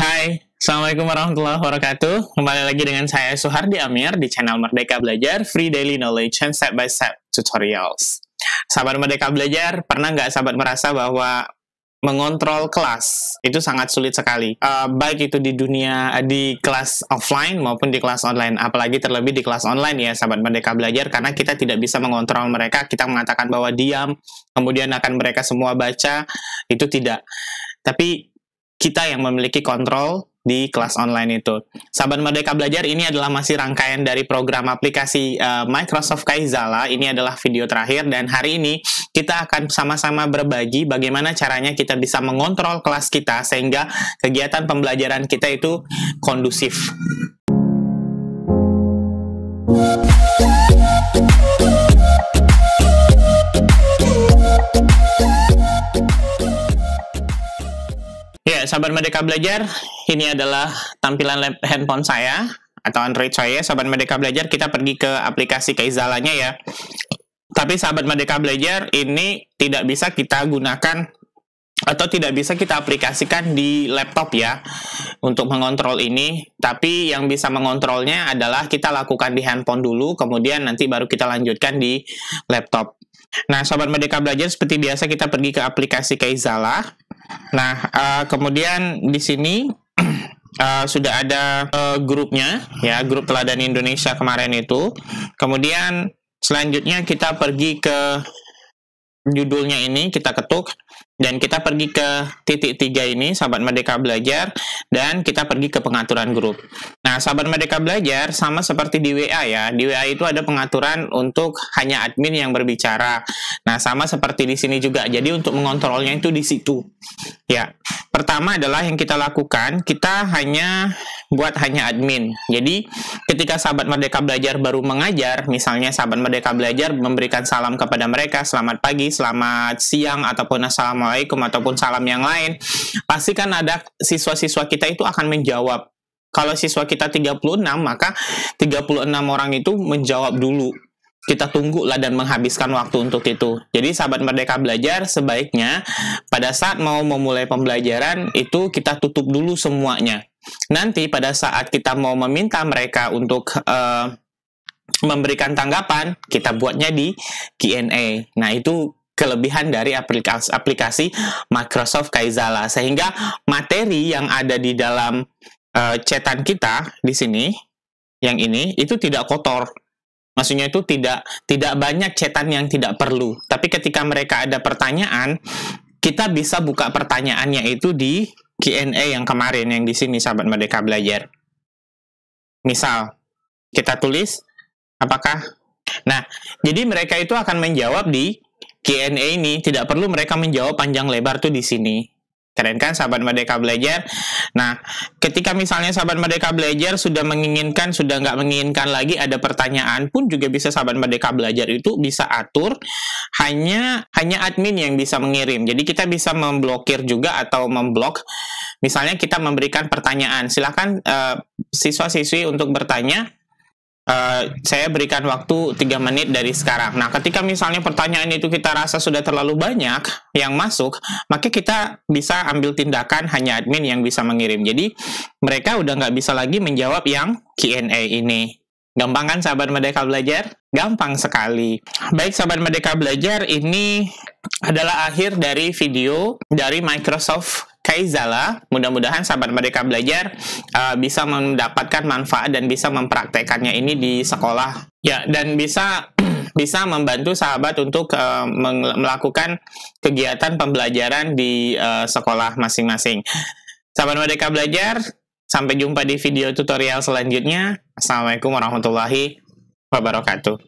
Hai, Assalamualaikum warahmatullahi wabarakatuh. Kembali lagi dengan saya Suhardi Amir di channel Merdeka Belajar, Free Daily Knowledge and Step by Step Tutorials. Sahabat Merdeka Belajar, pernah nggak sahabat merasa bahwa mengontrol kelas itu sangat sulit sekali, baik itu di kelas offline maupun di kelas online, apalagi terlebih di kelas online ya sahabat Merdeka Belajar, karena kita tidak bisa mengontrol mereka. Kita mengatakan bahwa diam, kemudian akan mereka semua baca, itu tidak. Tapi kita yang memiliki kontrol di kelas online itu. Sahabat Merdeka Belajar, ini adalah masih rangkaian dari program aplikasi Microsoft Kaizala. Ini adalah video terakhir dan hari ini kita akan sama-sama berbagi bagaimana caranya kita bisa mengontrol kelas kita sehingga kegiatan pembelajaran kita itu kondusif. Ya, sahabat Merdeka Belajar, ini adalah tampilan handphone saya atau Android saya. Sahabat Merdeka Belajar, kita pergi ke aplikasi Kaizalanya ya. Tapi sahabat Merdeka Belajar, ini tidak bisa kita gunakan atau tidak bisa kita aplikasikan di laptop ya untuk mengontrol ini. Tapi yang bisa mengontrolnya adalah kita lakukan di handphone dulu, kemudian nanti baru kita lanjutkan di laptop. Nah, sahabat Merdeka Belajar, seperti biasa kita pergi ke aplikasi Kaizala. Nah, kemudian di sini sudah ada grupnya, ya, grup Teladan Indonesia kemarin itu. Kemudian selanjutnya kita pergi ke judulnya ini, kita ketuk, dan kita pergi ke titik 3 ini, sahabat Merdeka Belajar, dan kita pergi ke pengaturan grup. Nah, sahabat Merdeka Belajar, sama seperti di WA ya, di WA itu ada pengaturan untuk hanya admin yang berbicara. Nah, sama seperti di sini juga, jadi untuk mengontrolnya itu di situ. Ya, pertama adalah yang kita lakukan, kita hanya buat hanya admin. Jadi, ketika sahabat Merdeka Belajar baru mengajar, misalnya sahabat Merdeka Belajar memberikan salam kepada mereka, selamat pagi, selamat siang, ataupun assalamualaikum, ataupun salam yang lain, pasti kan ada siswa-siswa kita itu akan menjawab. Kalau siswa kita 36, maka 36 orang itu menjawab dulu. Kita tunggulah dan menghabiskan waktu untuk itu. Jadi sahabat Merdeka Belajar, sebaiknya pada saat mau memulai pembelajaran itu kita tutup dulu semuanya. Nanti pada saat kita mau meminta mereka untuk memberikan tanggapan, kita buatnya di Q&A. Nah, itu kelebihan dari aplikasi Microsoft Kaizala, sehingga materi yang ada di dalam chatan kita di sini, yang ini, itu tidak kotor. Maksudnya itu tidak banyak chatan yang tidak perlu. Tapi ketika mereka ada pertanyaan, kita bisa buka pertanyaannya itu di Q&A yang kemarin, yang di sini, sahabat Merdeka Belajar. Misal, kita tulis, apakah? Nah, jadi mereka itu akan menjawab di Q&A ini, tidak perlu mereka menjawab panjang lebar tuh di sini. Keren kan sahabat Merdeka Belajar? Nah, ketika misalnya sahabat Merdeka Belajar sudah menginginkan, sudah nggak menginginkan lagi ada pertanyaan pun juga bisa sahabat Merdeka Belajar itu bisa atur hanya admin yang bisa mengirim. Jadi kita bisa memblokir juga atau memblok. Misalnya kita memberikan pertanyaan, silakan siswa-siswi untuk bertanya. Saya berikan waktu 3 menit dari sekarang. Nah, ketika misalnya pertanyaan itu kita rasa sudah terlalu banyak yang masuk, maka kita bisa ambil tindakan hanya admin yang bisa mengirim. Jadi, mereka udah nggak bisa lagi menjawab yang Q&A ini. Gampang kan sahabat Merdeka Belajar? Gampang sekali. Baik sahabat Merdeka Belajar, ini adalah akhir dari video dari Microsoft Kaizala. Mudah-mudahan sahabat Merdeka Belajar bisa mendapatkan manfaat dan bisa mempraktekannya ini di sekolah. Ya, dan bisa membantu sahabat untuk melakukan kegiatan pembelajaran di sekolah masing-masing. Sahabat Merdeka Belajar, sampai jumpa di video tutorial selanjutnya. Assalamualaikum warahmatullahi wabarakatuh.